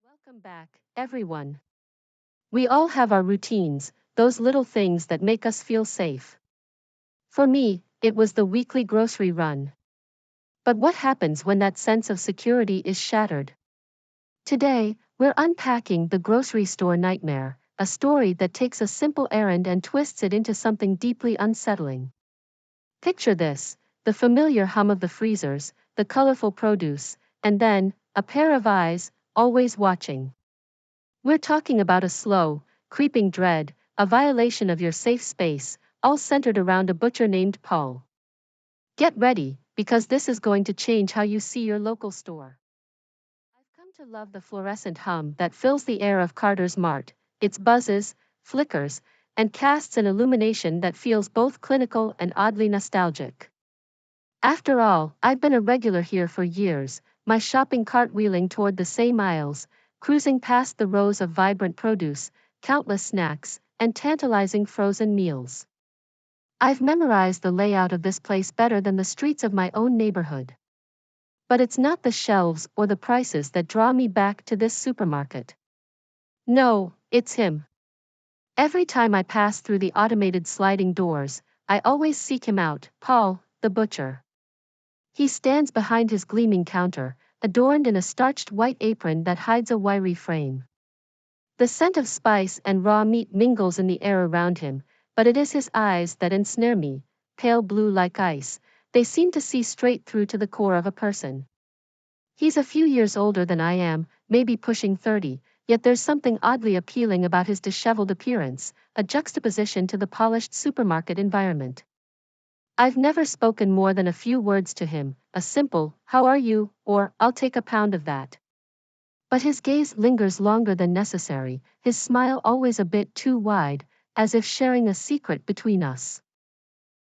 Welcome back, everyone. We all have our routines, those little things that make us feel safe. For me, it was the weekly grocery run. But what happens when that sense of security is shattered? Today, we're unpacking the grocery store nightmare, a story that takes a simple errand and twists it into something deeply unsettling. Picture this: the familiar hum of the freezers, the colorful produce, and then, a pair of eyes, always watching. We're talking about a slow, creeping dread, a violation of your safe space, all centered around a butcher named Paul. Get ready, because this is going to change how you see your local store. I've come to love the fluorescent hum that fills the air of Carter's Mart. Its buzzes, flickers, and casts an illumination that feels both clinical and oddly nostalgic. After all, I've been a regular here for years, my shopping cart wheeling toward the same aisles, cruising past the rows of vibrant produce, countless snacks, and tantalizing frozen meals. I've memorized the layout of this place better than the streets of my own neighborhood. But it's not the shelves or the prices that draw me back to this supermarket. No, it's him. Every time I pass through the automated sliding doors, I always seek him out, Paul, the butcher. He stands behind his gleaming counter, adorned in a starched white apron that hides a wiry frame. The scent of spice and raw meat mingles in the air around him, but it is his eyes that ensnare me, pale blue like ice. They seem to see straight through to the core of a person. He's a few years older than I am, maybe pushing 30, yet there's something oddly appealing about his disheveled appearance, a juxtaposition to the polished supermarket environment. I've never spoken more than a few words to him, a simple, "How are you?" or "I'll take a pound of that." But his gaze lingers longer than necessary, his smile always a bit too wide, as if sharing a secret between us.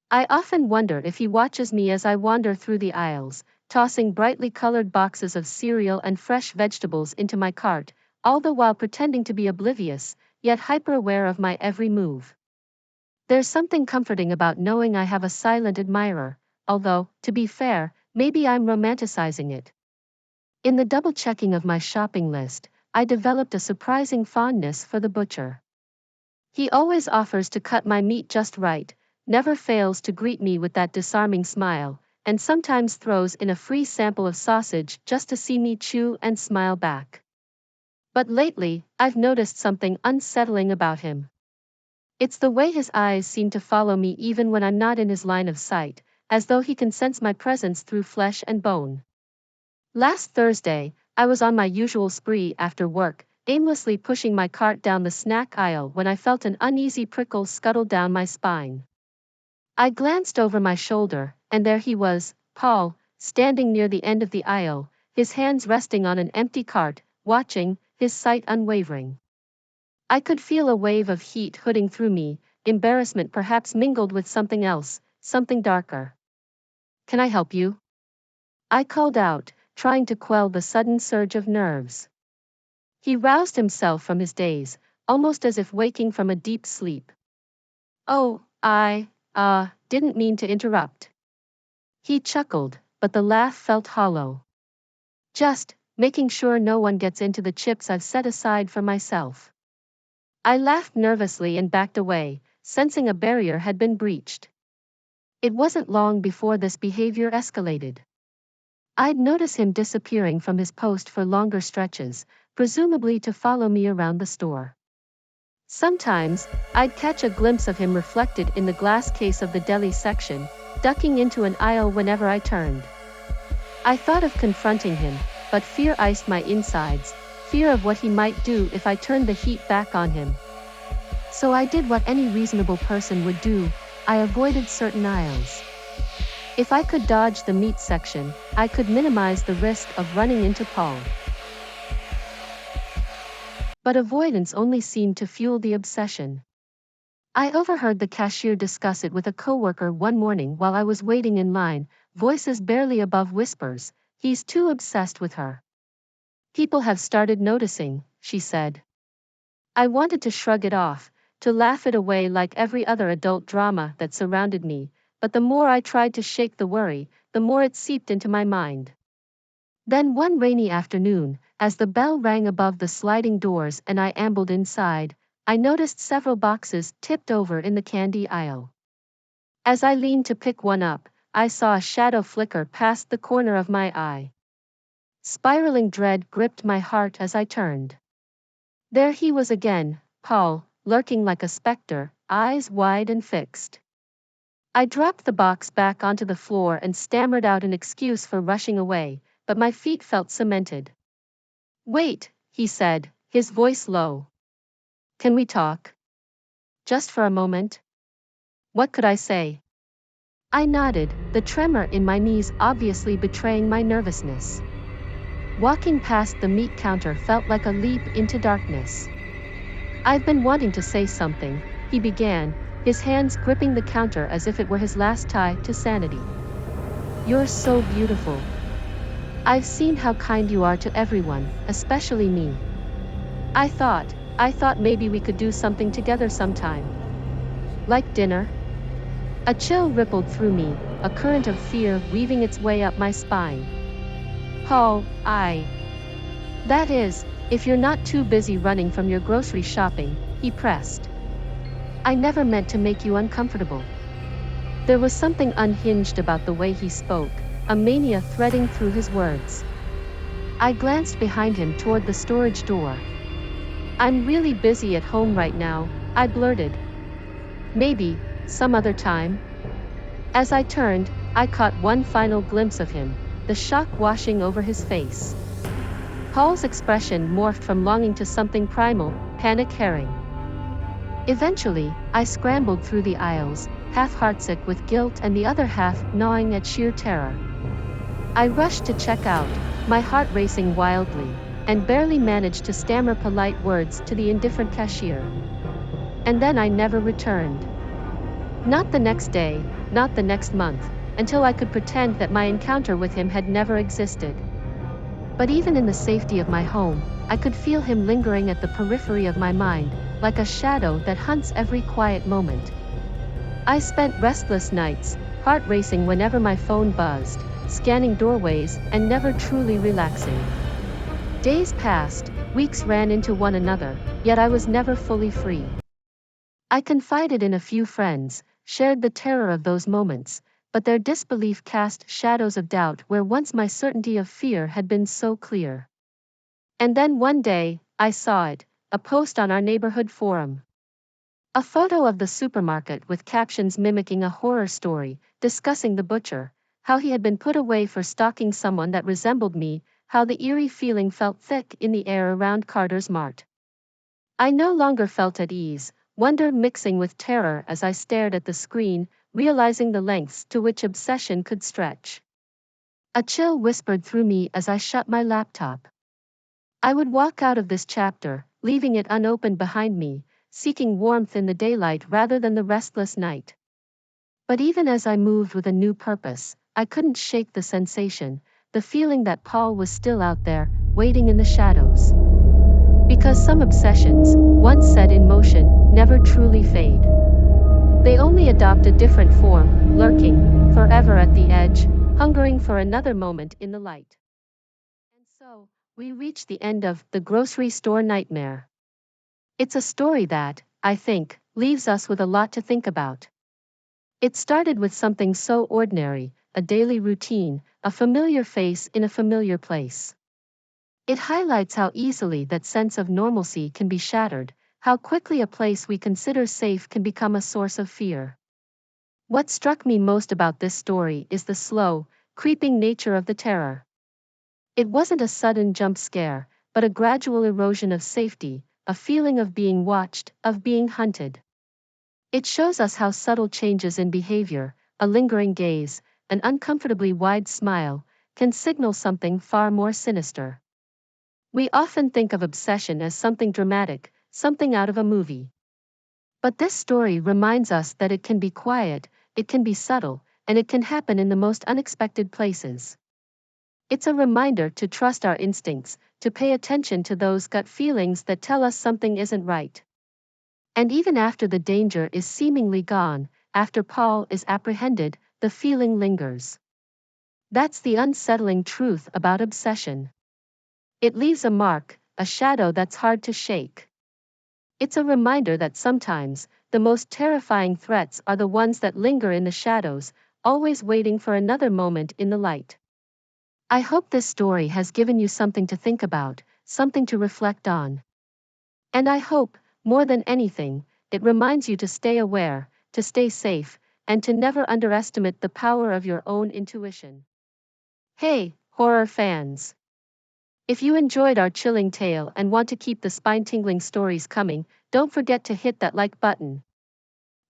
I often wonder if he watches me as I wander through the aisles, tossing brightly colored boxes of cereal and fresh vegetables into my cart, all the while pretending to be oblivious, yet hyper-aware of my every move. There's something comforting about knowing I have a silent admirer, although, to be fair, maybe I'm romanticizing it. In the double-checking of my shopping list, I developed a surprising fondness for the butcher. He always offers to cut my meat just right, never fails to greet me with that disarming smile, and sometimes throws in a free sample of sausage just to see me chew and smile back. But lately, I've noticed something unsettling about him. It's the way his eyes seem to follow me even when I'm not in his line of sight, as though he can sense my presence through flesh and bone. Last Thursday, I was on my usual spree after work, aimlessly pushing my cart down the snack aisle when I felt an uneasy prickle scuttle down my spine. I glanced over my shoulder, and there he was, Paul, standing near the end of the aisle, his hands resting on an empty cart, watching, his sight unwavering. I could feel a wave of heat hooding through me, embarrassment perhaps mingled with something else, something darker. "Can I help you?" I called out, trying to quell the sudden surge of nerves. He roused himself from his daze, almost as if waking from a deep sleep. "Oh, didn't mean to interrupt." He chuckled, but the laugh felt hollow. "Just making sure no one gets into the chips I've set aside for myself." I laughed nervously and backed away, sensing a barrier had been breached. It wasn't long before this behavior escalated. I'd notice him disappearing from his post for longer stretches, presumably to follow me around the store. Sometimes, I'd catch a glimpse of him reflected in the glass case of the deli section, ducking into an aisle whenever I turned. I thought of confronting him, but fear iced my insides, fear of what he might do if I turned the heat back on him. So I did what any reasonable person would do: I avoided certain aisles. If I could dodge the meat section, I could minimize the risk of running into Paul. But avoidance only seemed to fuel the obsession. I overheard the cashier discuss it with a coworker one morning while I was waiting in line, voices barely above whispers. "He's too obsessed with her. People have started noticing," she said. I wanted to shrug it off, to laugh it away like every other adult drama that surrounded me, but the more I tried to shake the worry, the more it seeped into my mind. Then one rainy afternoon, as the bell rang above the sliding doors and I ambled inside, I noticed several boxes tipped over in the candy aisle. As I leaned to pick one up, I saw a shadow flicker past the corner of my eye. Spiraling dread gripped my heart as I turned. There he was again, Paul, lurking like a specter, eyes wide and fixed. I dropped the box back onto the floor and stammered out an excuse for rushing away, but my feet felt cemented. "Wait," he said, his voice low. "Can we talk? Just for a moment?" What could I say? I nodded, the tremor in my knees obviously betraying my nervousness. Walking past the meat counter felt like a leap into darkness. "I've been wanting to say something," he began, his hands gripping the counter as if it were his last tie to sanity. "You're so beautiful. I've seen how kind you are to everyone, especially me. I thought maybe we could do something together sometime. Like dinner?" A chill rippled through me, a current of fear weaving its way up my spine. "Paul, that is, if you're not too busy running from your grocery shopping," he pressed. "I never meant to make you uncomfortable." There was something unhinged about the way he spoke, a mania threading through his words. I glanced behind him toward the storage door. "I'm really busy at home right now," I blurted. "Maybe, some other time?" As I turned, I caught one final glimpse of him, the shock washing over his face. Paul's expression morphed from longing to something primal, panic herring. Eventually, I scrambled through the aisles, half heartsick with guilt and the other half gnawing at sheer terror. I rushed to check out, my heart racing wildly, and barely managed to stammer polite words to the indifferent cashier. And then I never returned. Not the next day, not the next month, until I could pretend that my encounter with him had never existed. But even in the safety of my home, I could feel him lingering at the periphery of my mind, like a shadow that hunts every quiet moment. I spent restless nights, heart racing whenever my phone buzzed, scanning doorways and never truly relaxing. Days passed, weeks ran into one another, yet I was never fully free. I confided in a few friends, shared the terror of those moments, but their disbelief cast shadows of doubt where once my certainty of fear had been so clear. And then one day, I saw it, a post on our neighborhood forum. A photo of the supermarket with captions mimicking a horror story, discussing the butcher, how he had been put away for stalking someone that resembled me, how the eerie feeling felt thick in the air around Carter's Mart. I no longer felt at ease, wonder mixing with terror as I stared at the screen, realizing the lengths to which obsession could stretch. A chill whispered through me as I shut my laptop. I would walk out of this chapter, leaving it unopened behind me, seeking warmth in the daylight rather than the restless night. But even as I moved with a new purpose, I couldn't shake the sensation, the feeling that Paul was still out there, waiting in the shadows. Because some obsessions, once set in motion, never truly fade. They only adopt a different form, lurking, forever at the edge, hungering for another moment in the light. And so, we reach the end of The Grocery Store Nightmare. It's a story that, I think, leaves us with a lot to think about. It started with something so ordinary, a daily routine, a familiar face in a familiar place. It highlights how easily that sense of normalcy can be shattered, how quickly a place we consider safe can become a source of fear. What struck me most about this story is the slow, creeping nature of the terror. It wasn't a sudden jump scare, but a gradual erosion of safety, a feeling of being watched, of being hunted. It shows us how subtle changes in behavior, a lingering gaze, an uncomfortably wide smile, can signal something far more sinister. We often think of obsession as something dramatic, something out of a movie. But this story reminds us that it can be quiet, it can be subtle, and it can happen in the most unexpected places. It's a reminder to trust our instincts, to pay attention to those gut feelings that tell us something isn't right. And even after the danger is seemingly gone, after Paul is apprehended, the feeling lingers. That's the unsettling truth about obsession. It leaves a mark, a shadow that's hard to shake. It's a reminder that sometimes, the most terrifying threats are the ones that linger in the shadows, always waiting for another moment in the light. I hope this story has given you something to think about, something to reflect on. And I hope, more than anything, it reminds you to stay aware, to stay safe, and to never underestimate the power of your own intuition. Hey, horror fans! If you enjoyed our chilling tale and want to keep the spine-tingling stories coming, don't forget to hit that like button.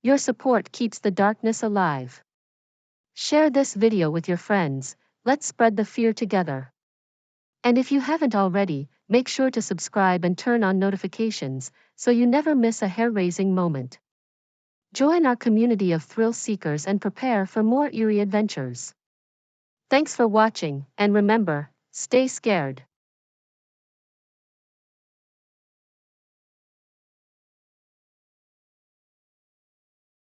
Your support keeps the darkness alive. Share this video with your friends, let's spread the fear together. And if you haven't already, make sure to subscribe and turn on notifications, so you never miss a hair-raising moment. Join our community of thrill seekers and prepare for more eerie adventures. Thanks for watching, and remember, stay scared.